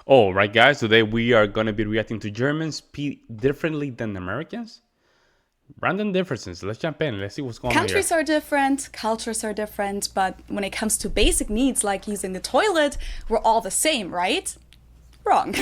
All right, guys, today we are going to be reacting to Germans pee differently than Americans. Random differences. Let's jump in. Let's see what's going on here. Countries are different, cultures are different, but when it comes to basic needs like using the toilet, we're all the same, right? Wrong.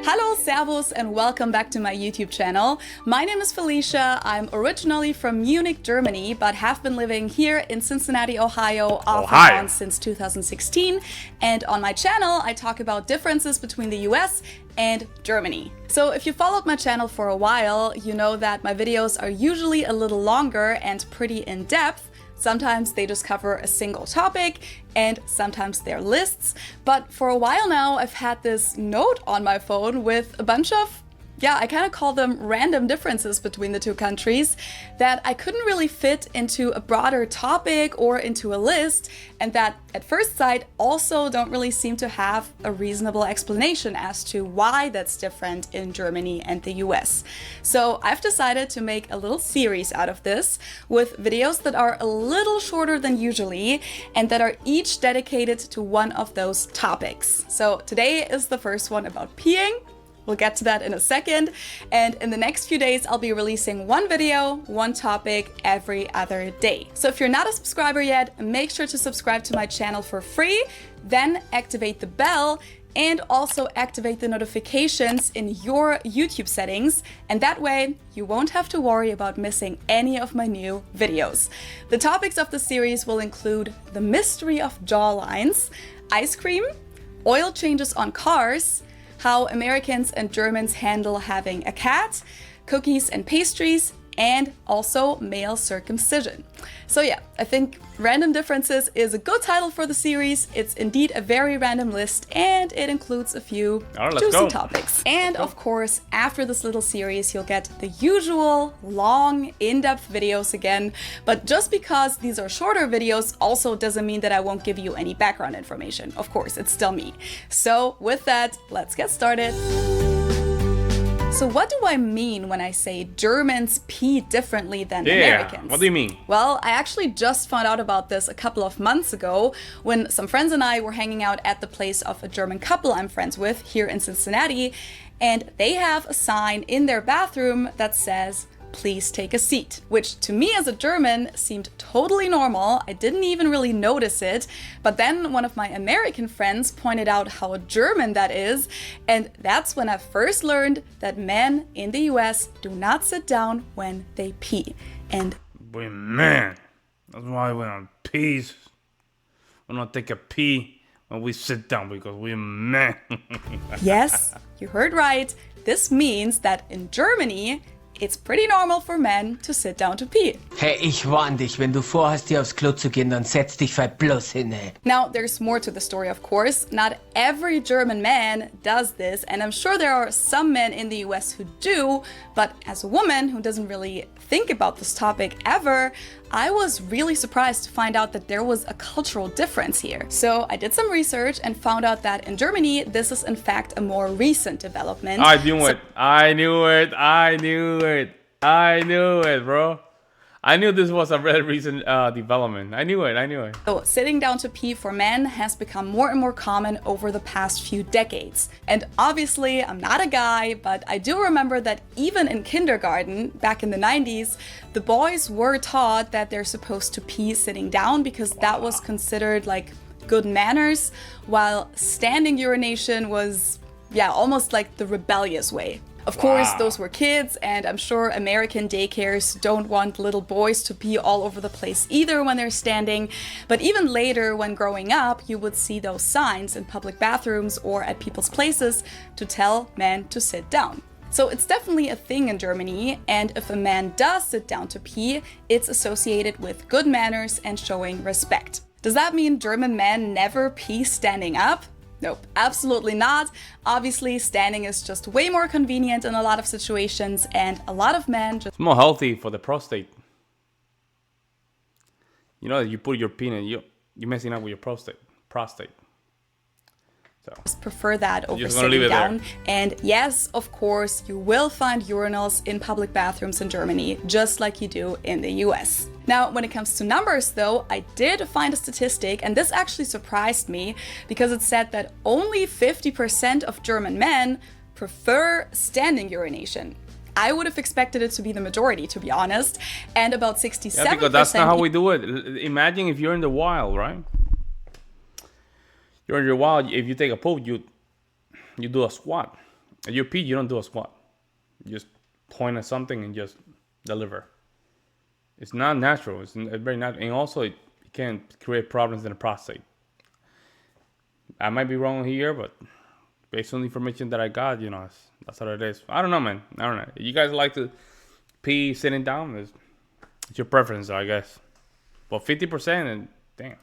Hello, servus, and welcome back to my YouTube channel. My name is Felicia. I'm originally from Munich, Germany, but have been living here in Cincinnati, Ohio, off and on since 2016. And on my channel, I talk about differences between the US and Germany. So if you followed my channel for a while, you know that my videos are usually a little longer and pretty in-depth. Sometimes they just cover a single topic, and sometimes they're lists. But for a while now, I've had this note on my phone with a bunch of, I kind of call them random differences between the two countries that I couldn't really fit into a broader topic or into a list, and that at first sight also don't really seem to have a reasonable explanation as to why that's different in Germany and the US. So I've decided to make a little series out of this with videos that are a little shorter than usually and that are each dedicated to one of those topics. So today is the first one about peeing. We'll get to that in a second. And in the next few days, I'll be releasing one video, one topic every other day. So if you're not a subscriber yet, make sure to subscribe to my channel for free, then activate the bell and also activate the notifications in your YouTube settings. And that way you won't have to worry about missing any of my new videos. The topics of the series will include the mystery of jawlines, ice cream, oil changes on cars, how Americans and Germans handle having a cat, cookies and pastries, and also male circumcision. So yeah, I think Random Differences is a good title for the series. It's indeed a very random list, and it includes a few juicy topics. And of course, after this little series, you'll get the usual long, in-depth videos again. But just because these are shorter videos also doesn't mean that I won't give you any background information. Of course, it's still me. So with that, let's get started. So what do I mean when I say Germans pee differently than Americans? What do you mean? Well, I actually just found out about this a couple of months ago when some friends and I were hanging out at the place of a German couple I'm friends with here in Cincinnati, and they have a sign in their bathroom that says, "Please take a seat," which to me as a German seemed totally normal. I didn't even really notice it. But then one of my American friends pointed out how German that is. And that's when I first learned that men in the US do not sit down when they pee. And we're men. That's why we don't pee. We don't take a pee when we sit down because we're men. Yes, you heard right. This means that in Germany, it's pretty normal for men to sit down to pee. Hey, ich warn dich, wenn du vorhast, dir aufs Klo zu gehen, dann setz dich bloß hin. Now, there's more to the story, of course. Not every German man does this, and I'm sure there are some men in the US who do, but as a woman who doesn't really think about this topic ever, I was really surprised to find out that there was a cultural difference here. So I did some research and found out that in Germany, this is in fact a more recent development. I knew it, bro. I knew this was a very recent development. I knew it. So sitting down to pee for men has become more and more common over the past few decades. And obviously, I'm not a guy, but I do remember that even in kindergarten, back in the 90s, the boys were taught that they're supposed to pee sitting down because that was considered like good manners, while standing urination was, almost like the rebellious way. Of course, those were kids, and I'm sure American daycares don't want little boys to pee all over the place either when they're standing. But even later, when growing up, you would see those signs in public bathrooms or at people's places to tell men to sit down. So it's definitely a thing in Germany, and if a man does sit down to pee, it's associated with good manners and showing respect. Does that mean German men never pee standing up? Nope, absolutely not. Obviously, standing is just way more convenient in a lot of situations, and a lot of men just... It's more healthy for the prostate. You know, you put your penis, you're messing up with your prostate. So prefer that over just gonna leave sitting it down. there. And yes, of course, you will find urinals in public bathrooms in Germany, just like you do in the US. Now, when it comes to numbers though, I did find a statistic, and this actually surprised me because it said that only 50% of German men prefer standing urination. I would have expected it to be the majority, to be honest, and about 67%. Yeah, because that's not how we do it. Imagine if you're in the wild, right? You're in the wild. If you take a poop, you do a squat. If you pee, you don't do a squat. You just point at something and just deliver. It's not natural. It's very natural, and also it can create problems in the prostate. I might be wrong here, but based on the information that I got, that's how it is. I don't know, man. I don't know. You guys like to pee sitting down? It's your preference, I guess. But 50%, and damn.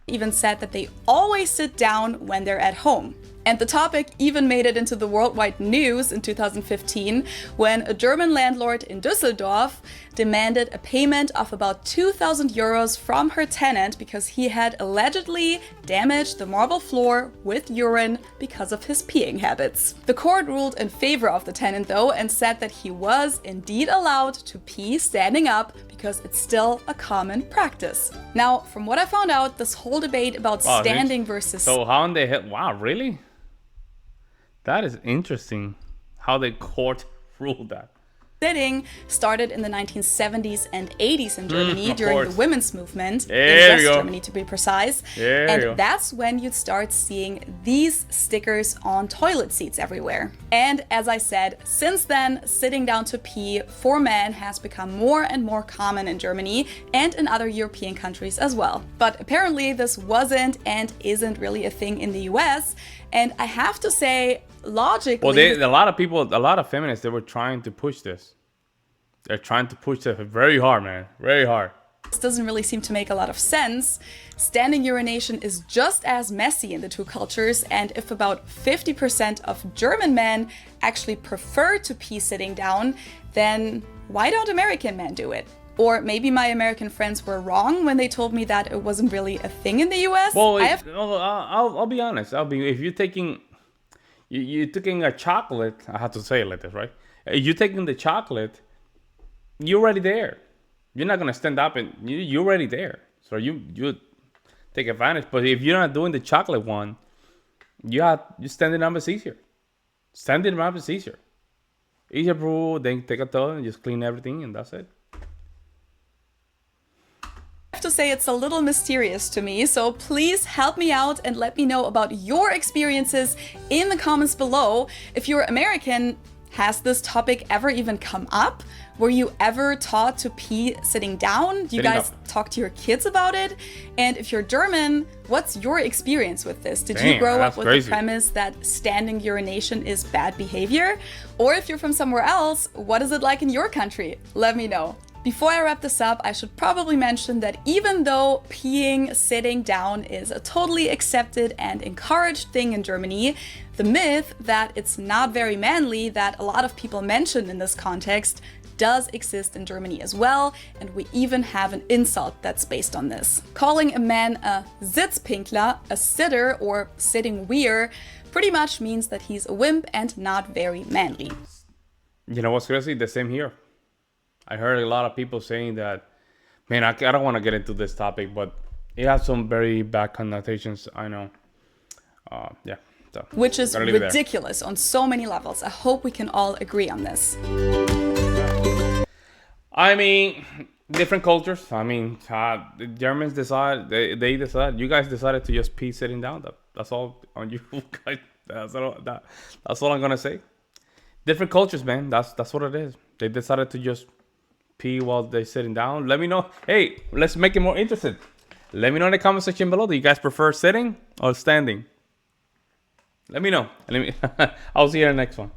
Even said that they always sit down when they're at home. And the topic even made it into the worldwide news in 2015 when a German landlord in Düsseldorf demanded a payment of about 2,000 euros from her tenant because he had allegedly damaged the marble floor with urine because of his peeing habits. The court ruled in favor of the tenant though and said that he was indeed allowed to pee standing up because it's still a common practice. Now, from what I found out, this whole debate about standing versus... So how in the hell... Wow, really? That is interesting how the court ruled that. Sitting started in the 1970s and 80s in Germany during course. the women's movement, There in you West go. Germany to be precise. There you And go. that's when you'd start seeing these stickers on toilet seats everywhere. And as I said, since then, sitting down to pee for men has become more and more common in Germany and in other European countries as well. But apparently this wasn't and isn't really a thing in the US. And I have to say, logically... Well, a lot of feminists, they were trying to push this. They're trying to push it very hard, man. Very hard. This doesn't really seem to make a lot of sense. Standing urination is just as messy in the two cultures, and if about 50% of German men actually prefer to pee sitting down, then why don't American men do it? Or maybe my American friends were wrong when they told me that it wasn't really a thing in the US. Well, I'll be honest. If you're taking a chocolate, I have to say it like this, right? If you're taking the chocolate, you're already there. You're not gonna stand up and you're already there. So you take advantage. But if you're not doing the chocolate one, you standing up is easier. Standing up is easier. Easier, bro. Then take a towel and just clean everything, and that's it. I have to say it's a little mysterious to me, so please help me out and let me know about your experiences in the comments below. If you're American, has this topic ever even come up? Were you ever taught to pee sitting down? Do you guys talk to your kids about it? And if you're German, what's your experience with this? Did you grow up with the premise that standing urination is bad behavior? Or if you're from somewhere else, what is it like in your country? Let me know. Before I wrap this up, I should probably mention that even though peeing sitting down is a totally accepted and encouraged thing in Germany, the myth that it's not very manly that a lot of people mention in this context does exist in Germany as well, and we even have an insult that's based on this. Calling a man a Sitzpinkler, a sitter or sitting weir, pretty much means that he's a wimp and not very manly. You know what's crazy? The same here. I heard a lot of people saying that, man, I don't want to get into this topic, but it has some very bad connotations, I know. Yeah. So, which is ridiculous on so many levels. I hope we can all agree on this. I mean, different cultures. I mean, the Germans they decided, you guys decided to just pee sitting down. That's all on you guys. That's all I'm going to say. Different cultures, man. That's what it is. They decided to just pee while they're sitting down. Let me know. Hey, let's make it more interesting. Let me know in the comment section below. Do you guys prefer sitting or standing? Let me know. I'll see you in the next one.